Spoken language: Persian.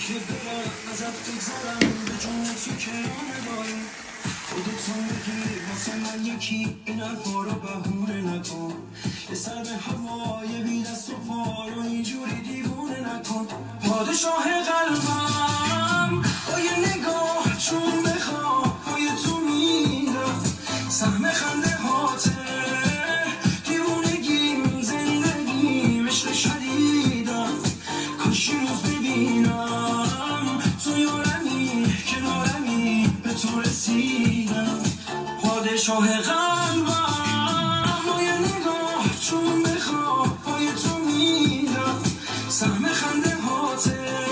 که برم ازت بگذرم به جون تو که نداری خودتون بگیر واسه من یکی این حرفا رو بهونه نکن یه سر به هوای بی دست و پا رو اینجوری دیوونه نکن پادشاه قلبم با یه نگاه چون بخواه پای تو میرم سهم خنده هاته دیوونگیم زندگیم عشق شدیدم کاش روز ببینم تو یارمی کنارمی به تو رسیدم پادشاه قلبم با یه نگاه چون بخواه پای تو میرم سهم خنده هاته